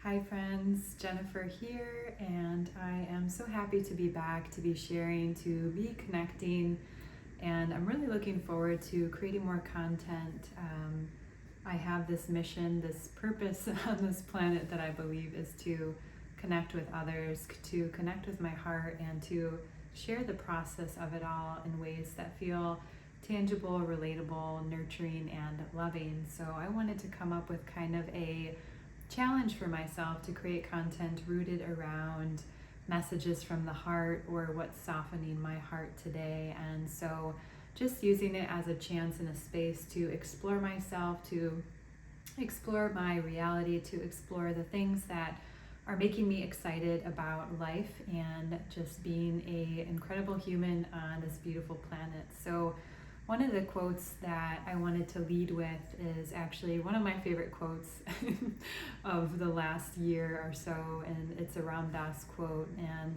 Hi friends, Jennifer here, and I am so happy to be back, to be sharing, to be connecting, and I'm really looking forward to creating more content. I have this mission, this purpose on this planet that I believe is to connect with others, to connect with my heart, and to share the process of it all in ways that feel tangible, relatable, nurturing, and loving. So I wanted to come up with kind of a challenge for myself to create content rooted around messages from the heart or what's softening my heart today. And so just using it as a chance and a space to explore myself, to explore my reality, to explore the things that are making me excited about life and just being an incredible human on this beautiful planet. So one of the quotes that I wanted to lead with is actually one of my favorite quotes of the last year or so, and it's a Ram Dass quote, and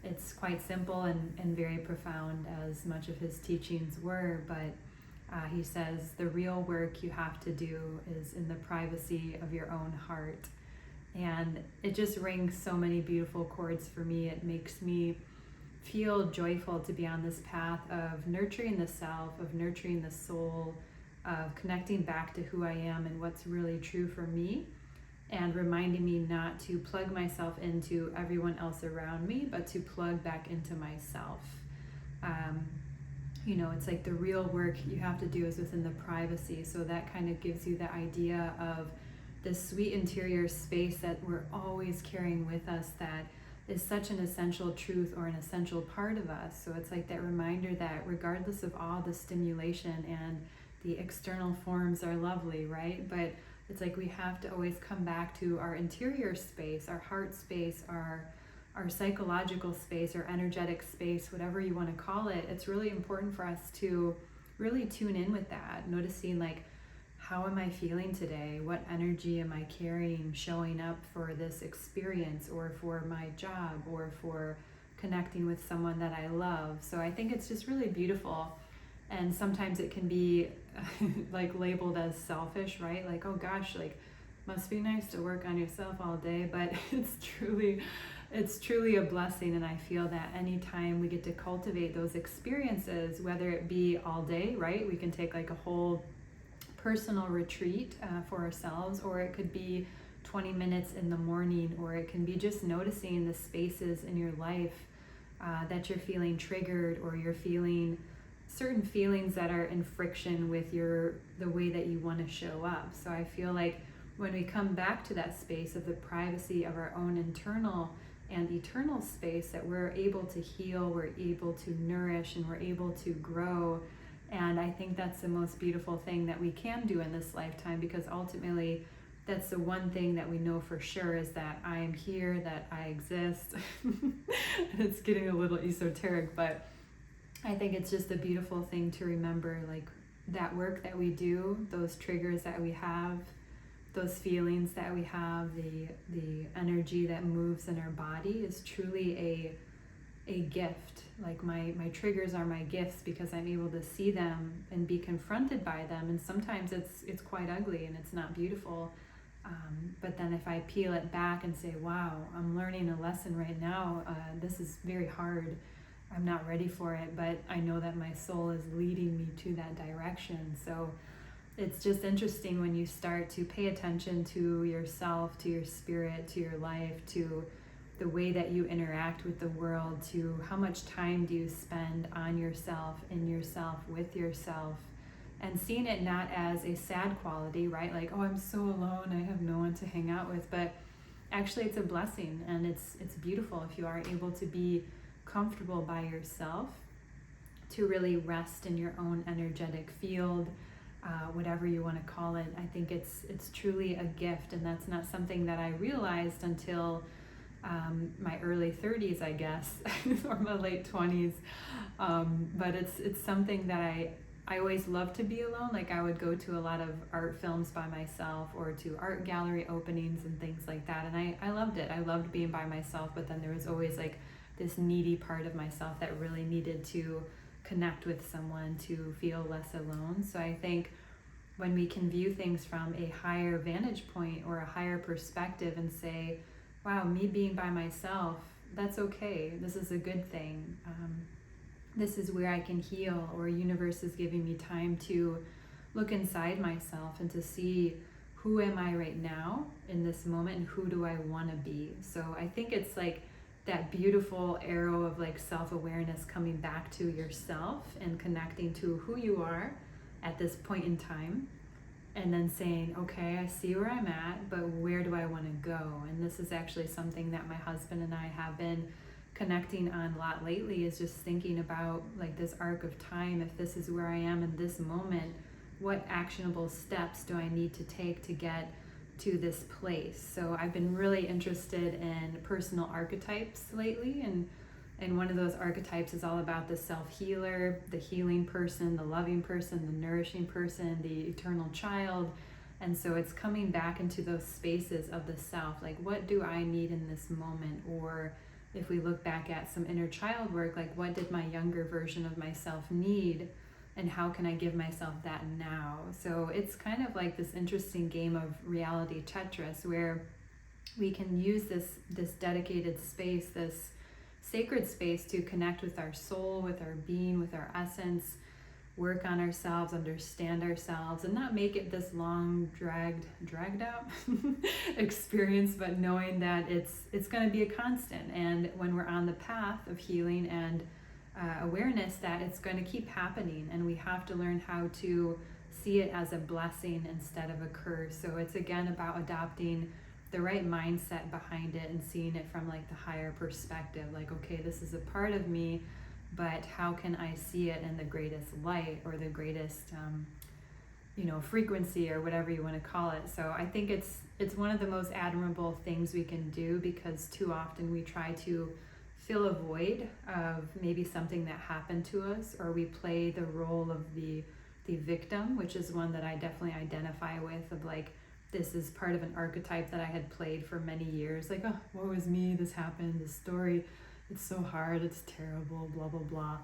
it's quite simple and very profound, as much of his teachings were, but he says, the real work you have to do is in the privacy of your own heart. And it just rings so many beautiful chords for me. It makes me feel joyful to be on this path of nurturing the self, of nurturing the soul, of connecting back to who I am and what's really true for me, and reminding me not to plug myself into everyone else around me, but to plug back into myself. It's like the real work you have to do is within the privacy. So that kind of gives you the idea of this sweet interior space that we're always carrying with us, that is such an essential truth or an essential part of us. So it's like that reminder that regardless of all the stimulation, and the external forms are lovely, right? But it's like we have to always come back to our interior space, our heart space, our psychological space, or energetic space, whatever you want to call it. It's really important for us to really tune in with that, noticing like, how am I feeling today? What energy am I carrying, showing up for this experience, or for my job, or for connecting with someone that I love? So I think it's just really beautiful. And sometimes it can be like labeled as selfish, right? Like, oh gosh, like must be nice to work on yourself all day, but it's truly a blessing. And I feel that anytime we get to cultivate those experiences, whether it be all day, right? We can take like a whole personal retreat for ourselves, or it could be 20 minutes in the morning, or it can be just noticing the spaces in your life that you're feeling triggered, or you're feeling certain feelings that are in friction with the way that you want to show up. So I feel like when we come back to that space of the privacy of our own internal and eternal space, that we're able to heal, we're able to nourish, and we're able to grow. And I think that's the most beautiful thing that we can do in this lifetime, because ultimately that's the one thing that we know for sure, is that I am here, that I exist. It's getting a little esoteric, but I think it's just a beautiful thing to remember, like that work that we do, those triggers that we have, those feelings that we have, the energy that moves in our body is truly a gift. Like my triggers are my gifts, because I'm able to see them and be confronted by them, and sometimes it's quite ugly and it's not beautiful, but then if I peel it back and say, wow, I'm learning a lesson right now, this is very hard, I'm not ready for it, but I know that my soul is leading me to that direction. So it's just interesting when you start to pay attention to yourself, to your spirit, to your life, to the way that you interact with the world, to how much time do you spend on yourself, in yourself, with yourself, and seeing it not as a sad quality, right? Like, oh, I'm so alone, I have no one to hang out with, but actually it's a blessing, and it's beautiful if you are able to be comfortable by yourself, to really rest in your own energetic field, whatever you want to call it. I think it's truly a gift, and that's not something that I realized until my early 30s, I guess, or my late 20s. But it's something that I always loved to be alone. Like I would go to a lot of art films by myself, or to art gallery openings and things like that. And I loved it. I loved being by myself, but then there was always like this needy part of myself that really needed to connect with someone to feel less alone. So I think when we can view things from a higher vantage point or a higher perspective and say, wow, me being by myself, that's okay. This is a good thing. This is where I can heal, or universe is giving me time to look inside myself and to see who am I right now in this moment and who do I want to be. So I think it's like that beautiful arrow of like self-awareness coming back to yourself and connecting to who you are at this point in time, and then saying, okay, I see where I'm at, but where do I want to go? And this is actually something that my husband and I have been connecting on a lot lately, is just thinking about like this arc of time. If this is where I am in this moment, what actionable steps do I need to take to get to this place? So I've been really interested in personal archetypes lately, and one of those archetypes is all about the self-healer, the healing person, the loving person, the nourishing person, the eternal child. And so it's coming back into those spaces of the self, like what do I need in this moment? Or if we look back at some inner child work, like what did my younger version of myself need? And how can I give myself that now? So it's kind of like this interesting game of reality Tetris, where we can use this dedicated space, this sacred space, to connect with our soul, with our being, with our essence, work on ourselves, understand ourselves, and not make it this long dragged out experience, but knowing that it's going to be a constant. And when we're on the path of healing and awareness, that it's going to keep happening, and we have to learn how to see it as a blessing instead of a curse. So it's again about adopting the right mindset behind it and seeing it from like the higher perspective, like, okay, this is a part of me, but how can I see it in the greatest light, or the greatest frequency, or whatever you want to call it. So I think it's one of the most admirable things we can do, because too often we try to fill a void of maybe something that happened to us, or we play the role of the victim, which is one that I definitely identify with, of like, this is part of an archetype that I had played for many years, like, oh, woe is me, this happened, this story, it's so hard, it's terrible, blah blah blah.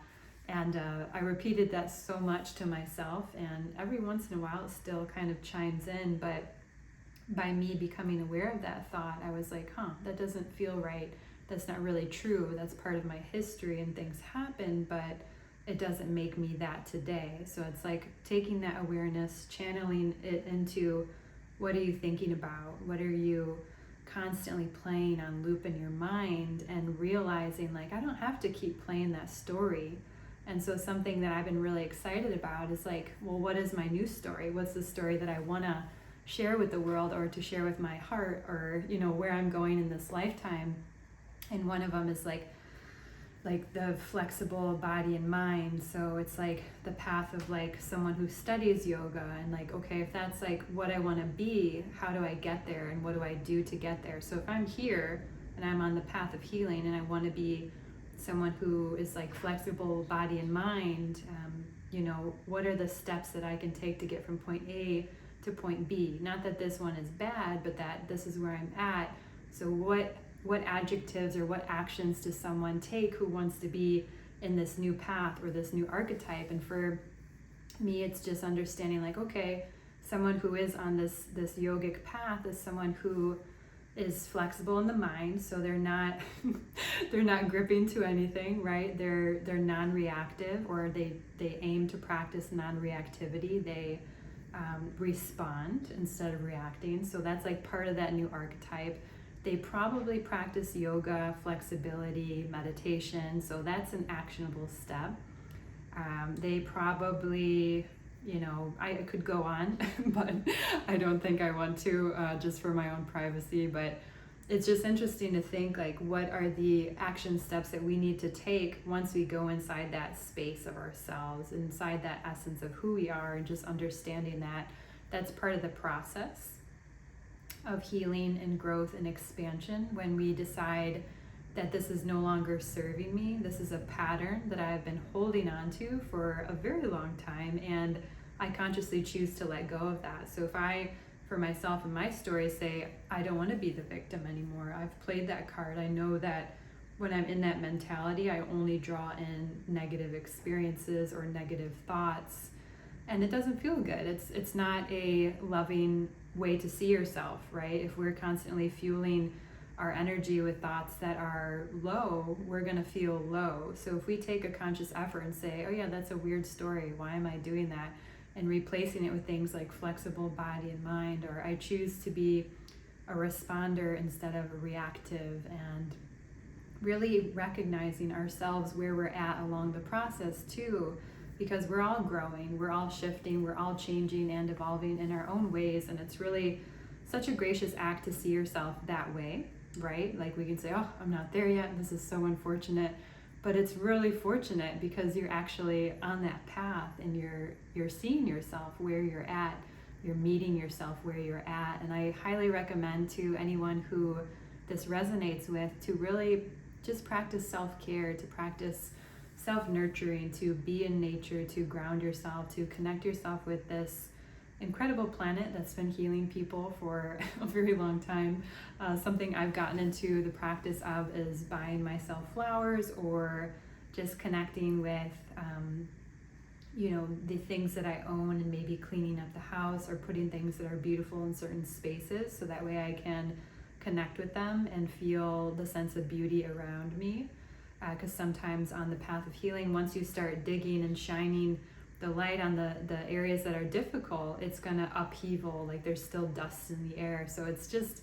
And I repeated that so much to myself, and every once in a while it still kind of chimes in, but by me becoming aware of that thought, I was like, that doesn't feel right. That's not really true. That's part of my history, and things happen, but it doesn't make me that today. So it's like taking that awareness, channeling it into, what are you thinking about? What are you constantly playing on loop in your mind? And realizing like, I don't have to keep playing that story. And so something that I've been really excited about is like, well, what is my new story? What's the story that I want to share with the world, or to share with my heart, or where I'm going in this lifetime? And one of them is like the flexible body and mind. So it's like the path of like someone who studies yoga, and like, okay, if that's like what I want to be, how do I get there, and what do I do to get there? So if I'm here and I'm on the path of healing, and I want to be someone who is like flexible body and mind, what are the steps that I can take to get from point A to point B? Not that this one is bad, but that this is where I'm at. So what adjectives or what actions does someone take who wants to be in this new path or this new archetype? And for me, it's just understanding like, okay, someone who is on this yogic path is someone who is flexible in the mind, so they're not they're not gripping to anything, right? They're non-reactive, or they aim to practice non-reactivity. They respond instead of reacting. So that's like part of that new archetype. They probably practice yoga, flexibility, meditation, so that's an actionable step. They probably, I could go on, but I don't think I want to, just for my own privacy. But it's just interesting to think like, what are the action steps that we need to take once we go inside that space of ourselves, inside that essence of who we are, and just understanding that that's part of the process of healing and growth and expansion. When we decide that this is no longer serving me, this is a pattern that I've been holding on to for a very long time, and I consciously choose to let go of that. So if I, for myself and my story, say, I don't want to be the victim anymore, I've played that card, I know that when I'm in that mentality, I only draw in negative experiences or negative thoughts. and it doesn't feel good. It's not a loving way to see yourself, right? If we're constantly fueling our energy with thoughts that are low, we're going to feel low. So if we take a conscious effort and say, oh yeah, that's a weird story, why am I doing that, and replacing it with things like flexible body and mind, or I choose to be a responder instead of a reactive, and really recognizing ourselves where we're at along the process too, because we're all growing, we're all shifting, we're all changing and evolving in our own ways. And it's really such a gracious act to see yourself that way, right? Like we can say, oh, I'm not there yet, this is so unfortunate, but it's really fortunate because you're actually on that path, and you're seeing yourself where you're at, you're meeting yourself where you're at. And I highly recommend to anyone who this resonates with to really just practice self-care, to practice self-nurturing, to be in nature, to ground yourself, to connect yourself with this incredible planet that's been healing people for a very long time. Something I've gotten into the practice of is buying myself flowers, or just connecting with the things that I own, and maybe cleaning up the house or putting things that are beautiful in certain spaces, so that way I can connect with them and feel the sense of beauty around me. Because sometimes on the path of healing, once you start digging and shining the light on the areas that are difficult, it's going to upheaval, like there's still dust in the air. So it's just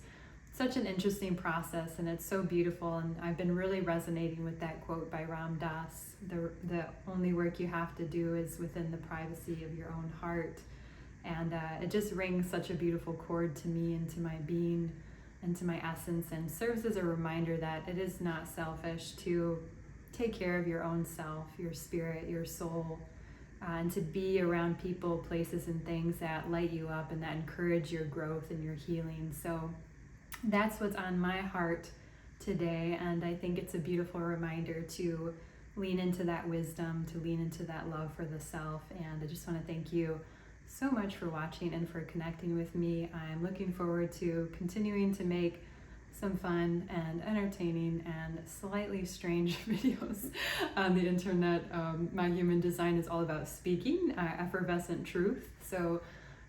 such an interesting process, and it's so beautiful. And I've been really resonating with that quote by Ram Dass: the only work you have to do is within the privacy of your own heart. And it just rings such a beautiful chord to me and to my being and to my essence, and serves as a reminder that it is not selfish to take care of your own self, your spirit, your soul, and to be around people, places, and things that light you up and that encourage your growth and your healing. So that's what's on my heart today, and I think it's a beautiful reminder to lean into that wisdom, to lean into that love for the self. And I just want to thank you so much for watching and for connecting with me. I'm looking forward to continuing to make some fun and entertaining and slightly strange videos on the internet. My human design is all about speaking, effervescent truth. So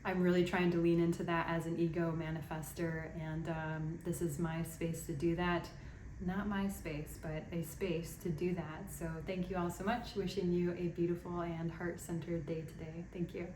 I'm really trying to lean into that as an ego manifester, and this is my space to do that. Not my space, but a space to do that. So thank you all so much. Wishing you a beautiful and heart-centered day today. Thank you.